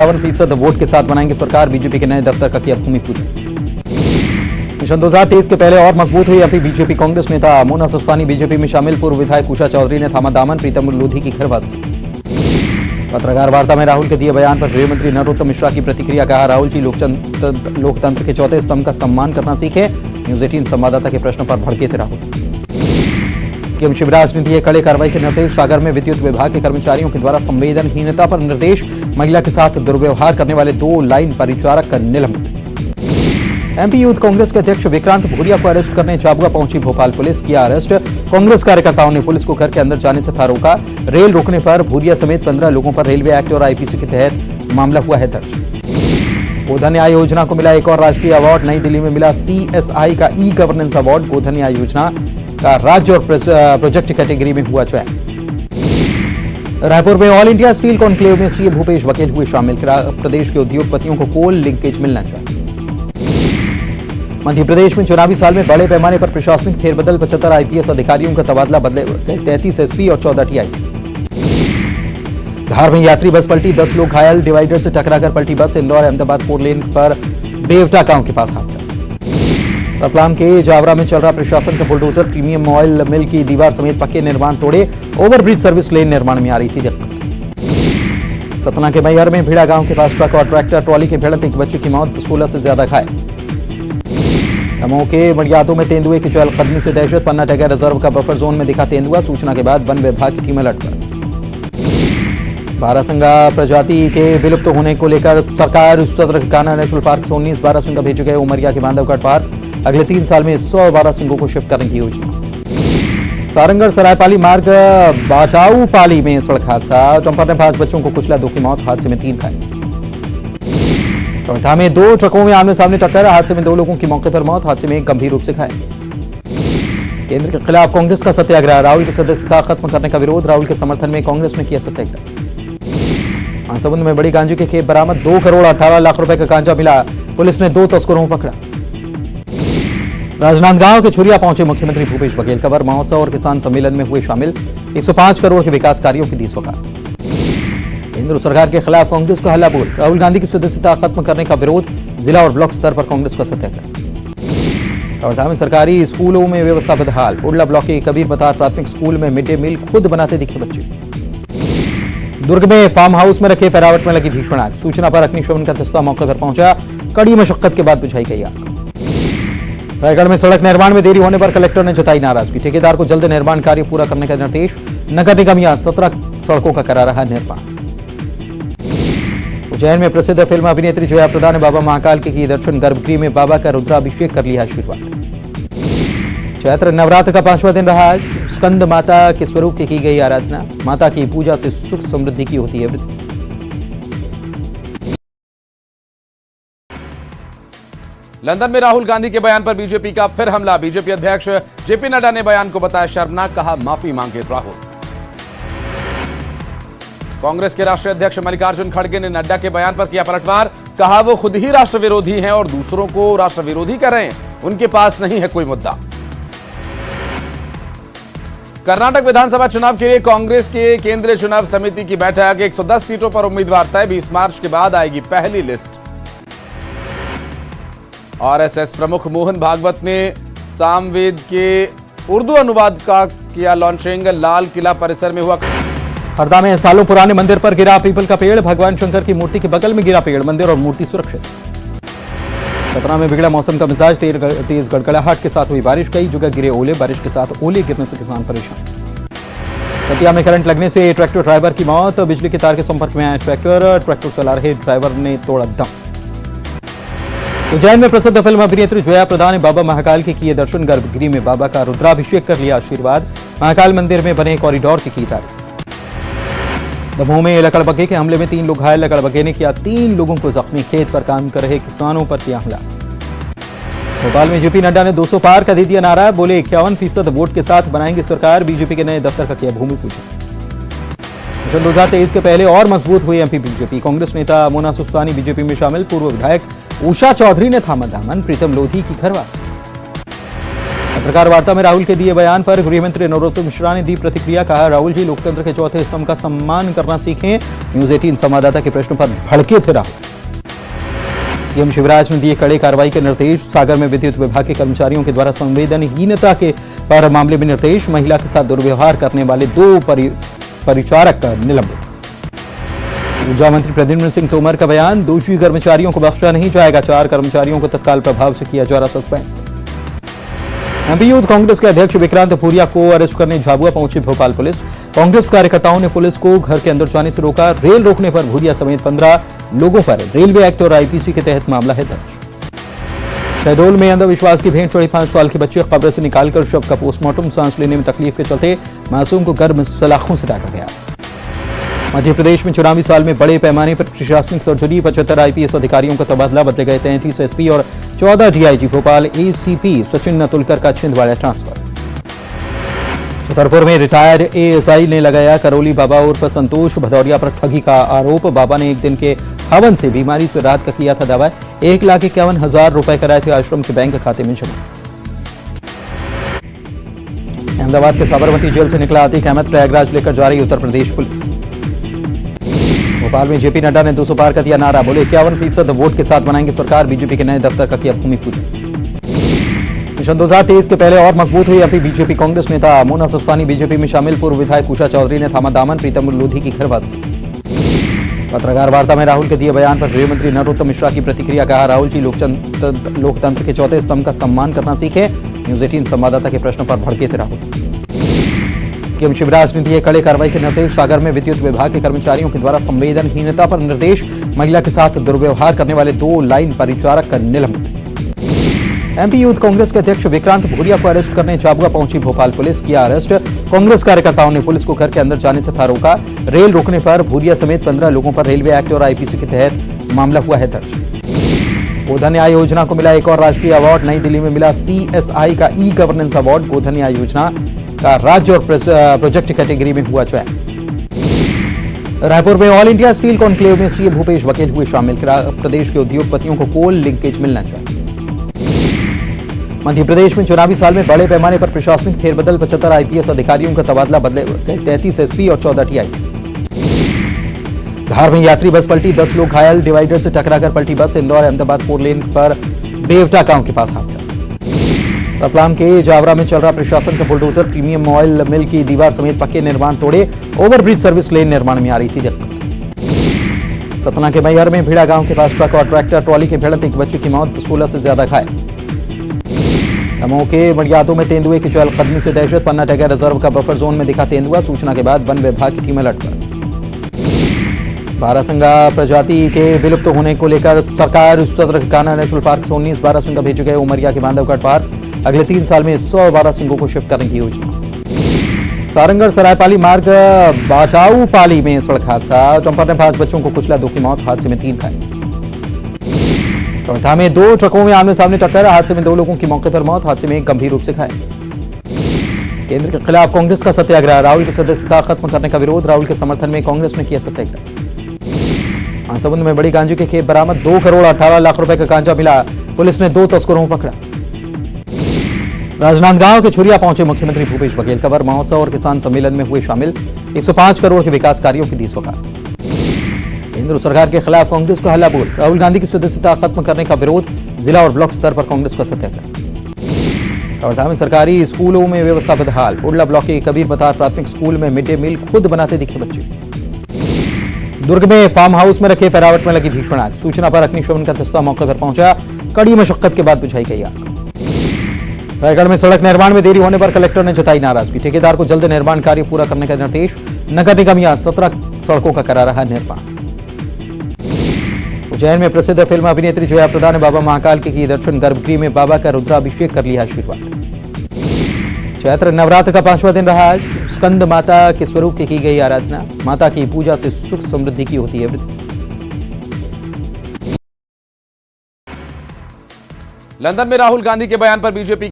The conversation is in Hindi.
51% वोट के साथ बनाएंगे सरकार, बीजेपी के नए दफ्तर का किया भूमि पूजन। मिशन 2023 के पहले और मजबूत हुई अभी बीजेपी। कांग्रेस नेता मोना सुस्तानी बीजेपी में शामिल, पूर्व विधायक उषा चौधरी ने थामा दामन, प्रीतम लोधी की घर वापसी। पत्रकार वार्ता में राहुल के दिए बयान पर गृहमंत्री नरोत्तम मिश्रा की प्रतिक्रिया, कहा राहुल जी लोकतंत्र के चौथे स्तंभ का सम्मान करना सीखे। न्यूज 18 संवाददाता के प्रश्न पर भड़के थे राहुल। सीएम शिवराज ने दिए कड़े कार्रवाई के निर्देश। सागर में विद्युत विभाग के कर्मचारियों के द्वारा संवेदनहीनता पर निर्देश। महिला के साथ दुर्व्यवहार करने वाले 2 लाइन परिचारक का निलंबित। एमपी यूथ कांग्रेस के अध्यक्ष विक्रांत भूरिया को अरेस्ट करने झाबुआ पहुंची भोपाल पुलिस, किया अरेस्ट। कांग्रेस कार्यकर्ताओं ने पुलिस को घर के अंदर जाने से था रोका। रेल रोकने पर भूरिया समेत 15 लोगों पर रेलवे एक्ट और आईपीसी के तहत मामला हुआ है दर्ज। गोधन न्याय योजना को मिला एक और राष्ट्रीय अवार्ड। नई दिल्ली में मिला CSI का ई गवर्नेंस अवार्ड। गोधन न्याय योजना का राज्य और प्रोजेक्ट कैटेगरी में हुआ चयन। रायपुर में ऑल इंडिया स्टील कॉन्क्लेव में सीएम भूपेश बघेल हुए शामिल। प्रदेश के उद्योगपतियों को कोल लिंकेज मिलना चाहिए। मध्य प्रदेश में चुनावी साल में बड़े पैमाने पर प्रशासनिक फेरबदल। 75 IPS अधिकारियों का तबादला, बदले 33 SP और 14 TI। धार में यात्री बस पलटी, 10 लोग घायल। डिवाइडर से टकराकर पलटी बस। इंदौर अहमदाबाद 4 लेन पर बेवटा गांव के पास हादसा। रतलाम के जावरा में चल रहा प्रशासन का बुलडोजर। प्रीमियम ऑयल मिल की दीवार समेत पक्के निर्माण तोड़े। ओवरब्रिज सर्विस लेन निर्माण में आ रही थी दिक्कत। सतना के मैहर में भिड़ा गांव के पास ट्रक और ट्रैक्टर ट्रॉली की भिड़ंत, एक बच्चे की मौत, 16 से ज्यादा घायल। दमोह के मड़ियादों में तेंदुए की चहलकदमी से दहशत। पन्ना टाइगर रिजर्व का बफर जोन में दिखा तेंदुआ। सूचना के बाद वन विभाग की टीम अलर्ट पर। बारहसिंगा प्रजाति के विलुप्त होने को लेकर सरकार सदरकाना नेशनल पार्क से 19 बारहसिंगा भेजे गए। उमरिया के बांधवगढ़ पार्क। अगले 3 साल में 100 बारहसिंगों को शिफ्ट करने की योजना। सारंगढ़ सरायपाली मार्ग बाटाऊपाली में सड़क हादसा। डंपर ने 5 बच्चों को कुचला, 2 की मौत, हादसे में 3 घायल। कवर्धा में 2 ट्रकों में आमने सामने टक्कर। हादसे में 2 लोगों की मौके पर मौत, हादसे में एक गंभीर रूप से घायल। केंद्र के खिलाफ कांग्रेस का सत्याग्रह। राहुल की सदस्यता खत्म करने का विरोध। राहुल के समर्थन में कांग्रेस ने किया सत्याग्रह। महासमुंद में बड़ी गांजे के खेप बरामद। 2 करोड़ 18 लाख रुपए का गांजा मिला। पुलिस ने 2 तस्करों को पकड़ा। राजनांदगांव के छुरिया पहुंचे मुख्यमंत्री भूपेश बघेल। कवर महोत्सव और किसान सम्मेलन में हुए शामिल। 105 करोड़ के विकास कार्यों की दी सौगात। केंद्र सरकार के खिलाफ कांग्रेस का हल्ला बोल। राहुल गांधी की सदस्यता खत्म करने का विरोध। जिला और ब्लॉक स्तर पर कांग्रेस का सत्याग्रह। कवर्धा में सरकारी स्कूलों में व्यवस्था बदहाल। उड़ला ब्लॉक के कबीर बतार प्राथमिक स्कूल में मिड डे मील खुद बनाते दिखे बच्चे। दुर्ग में फार्म हाउस में रखे पैरावट में लगी भीषण आग। सूचना पर अग्निशमन का दस्ता मौके पर पहुंचा। कड़ी मशक्कत के बाद बुझाई गई आग। रायगढ़ में सड़क निर्माण में देरी होने पर कलेक्टर ने जताई नाराजगी। ठेकेदार को जल्द निर्माण कार्य पूरा करने का निर्देश। नगर निगम यहां 17 सड़कों का करा रहा निर्माण। उज्जैन में प्रसिद्ध फिल्म अभिनेत्री जया प्रदा ने बाबा महाकाल के की दर्शन। गर्भगृह में बाबा का रुद्राभिषेक कर लिया आशीर्वाद। चैत्र नवरात्र का 5वां दिन रहा आज। स्कंद माता के स्वरूप की गई आराधना। माता की पूजा से सुख समृद्धि की होती है वृद्धि। लंदन में राहुल गांधी के बयान पर बीजेपी का फिर हमला। बीजेपी अध्यक्ष जेपी नड्डा ने बयान को बताया शर्मनाक, कहा माफी मांगे राहुल। कांग्रेस के राष्ट्रीय अध्यक्ष मल्लिकार्जुन खड़गे ने नड्डा के बयान पर किया पलटवार। कहा वो खुद ही राष्ट्र विरोधी हैं और दूसरों को राष्ट्र विरोधी कर रहे हैं। उनके पास नहीं है कोई मुद्दा। कर्नाटक विधानसभा चुनाव के लिए कांग्रेस के केंद्रीय चुनाव समिति की बैठक। 110 सीटों पर उम्मीदवार तय। 20 मार्च के बाद आएगी पहली लिस्ट। आरएसएस प्रमुख मोहन भागवत ने सामवेद के उर्दू अनुवाद का किया लॉन्चिंग। लाल किला परिसर में हुआ। हरदा में सालों पुराने मंदिर पर गिरा पीपल का पेड़। भगवान शंकर की मूर्ति के बगल में गिरा पेड़। मंदिर और मूर्ति सुरक्षित। सतना में बिगड़ा मौसम का मिजाज। तेज गड़गड़ाहट के साथ हुई बारिश। कई जगह गिरे ओले। बारिश के साथ ओले गिरने से किसान परेशान। दतिया में करंट लगने से ट्रैक्टर ड्राइवर की मौत। बिजली के तार के संपर्क में आया ट्रैक्टर चला रहे ड्राइवर ने तोड़ा दम। उज्जैन में प्रसिद्ध फिल्म अभिनेत्री जया प्रदा ने बाबा महाकाल के किए दर्शन। गर्भगृह में बाबा का रुद्राभिषेक कर लिया आशीर्वाद। महाकाल मंदिर में बने कॉरिडोर की तारीफ। दमोह में लकड़बग्घे के हमले में 3 लोग घायल। लकड़बग्घे ने किया 3 लोगों को जख्मी। खेत पर काम कर रहे किसानों पर किया हमला। भोपाल में जेपी नड्डा ने 200 पार का दे दिया नारा। बोले 51% वोट के साथ बनाएंगे सरकार। बीजेपी के नए दफ्तर का किया भूमि पूजन। मिशन 2023 के पहले और मजबूत हुई एमपी बीजेपी। कांग्रेस नेता मोना सुस्तानी बीजेपी में शामिल। पूर्व विधायक उषा चौधरी ने थामा दामन, प्रीतम लोधी की घर वापसी। पत्रकार वार्ता में राहुल के दिए बयान पर गृह मंत्री नरोत्तम मिश्रा ने दी प्रतिक्रिया। कहा, राहुल जी लोकतंत्र के चौथे स्तंभ का सम्मान करना सीखें। न्यूज 18 संवाददाता के प्रश्न पर भड़के थे राहुल। सीएम शिवराज ने दिए कड़े कार्रवाई के निर्देश। सागर में विद्युत विभाग के कर्मचारियों के द्वारा संवेदनहीनता के पर मामले में निर्देश। महिला के साथ दुर्व्यवहार करने वाले 2 परिचारक निलंबित। ऊर्जा मंत्री प्रद्युम्न सिंह तोमर का बयान, दोषी कर्मचारियों को बख्शा नहीं जाएगा। 4 कर्मचारियों को तत्काल प्रभाव से किया जा रहा सस्पेंड। एमपी यूथ कांग्रेस के अध्यक्ष विक्रांत भूरिया को अरेस्ट करने झाबुआ पहुंची भोपाल पुलिस। कांग्रेस कार्यकर्ताओं ने पुलिस को घर के अंदर जाने से रोका। रेल रोकने पर भूरिया समेत 15 लोगों पर रेलवे एक्ट और आईपीसी के तहत मामला है दर्ज। शहडोल में अंधविश्वास की भेंट चढ़ी 5 साल के बच्चे कब्र से निकालकर शव का पोस्टमार्टम। सांस लेने में तकलीफ के चलते मासूम को गर्म सलाखों से डाका गया। मध्य प्रदेश में चुनावी साल में बड़े पैमाने पर प्रशासनिक सर्जरी। 75 आईपीएस अधिकारियों का तबादला, बदले गए 33 एसपी और 14 डीआईजी। भोपाल एसीपी सचिन नतुलकर का छिंदवाड़ा ट्रांसफर। छतरपुर में रिटायर्ड एएसआई ने लगाया करौली बाबा उर्फ संतोष भदौरिया पर ठगी का आरोप। बाबा ने एक दिन के हवन से बीमारी से राहत का किया था दावा। 1,51,000 रुपए कराए थे आश्रम के बैंक खाते में जमा। अहमदाबाद के साबरमती जेल से निकला आतिक अहमद, प्रयागराज लेकर जा रही उत्तर प्रदेश पुलिस। भोपाल में जेपी नड्डा ने 200 पार का दिया नारा। बोले 51% वोट के साथ बनाएंगे सरकार। बीजेपी के नए दफ्तर का किया भूमि पूजन। मिशन 2023 के पहले और मजबूत हुई अभी बीजेपी कांग्रेस नेता मोना सुस्तानी बीजेपी में शामिल। पूर्व विधायक उषा चौधरी ने थामा दामन। प्रीतम लोधी की घर वापसी। पत्रकार वार्ता में राहुल के दिए बयान पर गृह मंत्री नरोत्तम मिश्रा की प्रतिक्रिया। कहा, राहुल जी लोकतंत्र के चौथे स्तंभ का सम्मान करना सीखे। न्यूज 18 संवाददाता के प्रश्न पर भड़के थे राहुल। सीएम शिवराज ने दिए कड़े कार्रवाई के निर्देश। सागर में विद्युत विभाग के कर्मचारियों के द्वारा संवेदनहीनता पर निर्देश। महिला के साथ दुर्व्यवहार करने वाले 2 लाइन परिचारक निलंबित। एमपी यूथ कांग्रेस के अध्यक्ष विक्रांत भूरिया को अरेस्ट करने झाबुआ पहुंची भोपाल पुलिस। किया अरेस्ट। कांग्रेस कार्यकर्ताओं ने पुलिस को घर के अंदर जाने से था रोका। रेल रोकने पर भूरिया समेत 15 लोगों पर रेलवे एक्ट और आईपीसी के तहत मामला हुआ है दर्ज। गोधन न्याय योजना को मिला एक और राष्ट्रीय अवार्ड। नई दिल्ली में मिला सीएसआई का ई गवर्नेंस अवार्ड। गोधन न्याय योजना का राज्य और प्रोजेक्ट कैटेगरी में हुआ चयन। रायपुर में ऑल इंडिया स्टील कॉन्क्लेव में सीएम भूपेश बघेल हुए शामिल। प्रदेश के उद्योगपतियों को कोल लिंकेज मिलना चाहिए। मध्य प्रदेश में चुनावी साल में बड़े पैमाने पर प्रशासनिक फेरबदल। 75 आईपीएस अधिकारियों का तबादला, बदले गए 33 एसपी और 14 टीआईजी। धार में यात्री बस पलटी, 10 लोग घायल। डिवाइडर से टकराकर पलटी बस। इंदौर अहमदाबाद 4 लेन पर बेवटा गांव के पास हादसा। रतलाम के जावरा में चल रहा प्रशासन का बुलडोजर। प्रीमियम ऑयल मिल की दीवार समेत पक्के निर्माण तोड़े। ओवरब्रिज सर्विस लेन निर्माण में आ रही थी दिक्कत। सतना के मैहर में भिड़ा गांव के पास ट्रक और ट्रैक्टर ट्रॉली की भिड़ंत, एक बच्चे की मौत, 16 से ज्यादा घायल। दमोह के मड़ियातों में तेंदुए की चहलकदमी से दहशत। पन्ना टाइगर रिजर्व का बफर जोन में दिखा तेंदुआ। सूचना के बाद वन विभाग की टीम अलर्ट पर। बारहसिंगा प्रजाति के विलुप्त होने को लेकर सरकार सदरकाना नेशनल पार्क से 19 बारहसिंगा भेजे गए। उमरिया के बांधवगढ़ पार्क। अगले 3 साल में 100 बारहसिंगों को शिफ्ट करने की योजना। सारंगढ़ सरायपाली मार्ग बाटाऊ पाली में सड़क हादसा। डंपर ने 5 बच्चों को कुचला, 2 की मौत, हादसे में 3 घायल। कवर्धा में 2 ट्रकों में आमने सामने टक्कर। हादसे में 2 लोगों की मौके पर मौत, हादसे में एक गंभीर रूप से घायल। केंद्र के खिलाफ कांग्रेस का सत्याग्रह। राहुल की सदस्यता खत्म करने का विरोध। राहुल के समर्थन में कांग्रेस ने किया सत्याग्रह। महासमुंद में बड़ी गांजे के खेप बरामद। 2 करोड़ 18 लाख रुपए का गांजा मिला। पुलिस ने 2 तस्करों को पकड़ा। राजनांदगांव के छुरिया पहुंचे मुख्यमंत्री भूपेश बघेल। कवर महोत्सव और किसान सम्मेलन में हुए शामिल। 105 करोड़ के विकास कार्यों की दी सौगात। केंद्र सरकार के खिलाफ कांग्रेस को हल्ला बोल। राहुल गांधी की सदस्यता खत्म करने का विरोध। जिला और ब्लॉक स्तर पर कांग्रेस का सत्याग्रह। कवर्धा में सरकारी स्कूलों में व्यवस्था बदहाल। उड़ला ब्लॉक के कबीर बतार प्राथमिक स्कूल में मिड डे मील खुद बनाते दिखे बच्चे। दुर्ग में फार्म हाउस में रखे पैरावट में लगी भीषण आग। सूचना पर अग्निशमन का दस्ता मौके पर पहुंचा। कड़ी मशक्कत के बाद बुझाई गई आग। रायगढ़ में सड़क निर्माण में देरी होने पर कलेक्टर ने जताई नाराजगी। ठेकेदार को जल्द निर्माण कार्य पूरा करने का निर्देश। नगर निगम यहां 17 सड़कों का करा रहा निर्माण। उज्जैन में प्रसिद्ध फिल्म अभिनेत्री जया प्रदा ने बाबा महाकाल के की दर्शन। गर्भगृह में बाबा का रुद्राभिषेक कर लिया आशीर्वाद। चैत्र नवरात्र का 5वां दिन रहा आज। स्कंद माता के स्वरूप की गई आराधना। माता की पूजा से सुख समृद्धि की होती है वृद्धि। लंदन में राहुल गांधी के बयान पर बीजेपी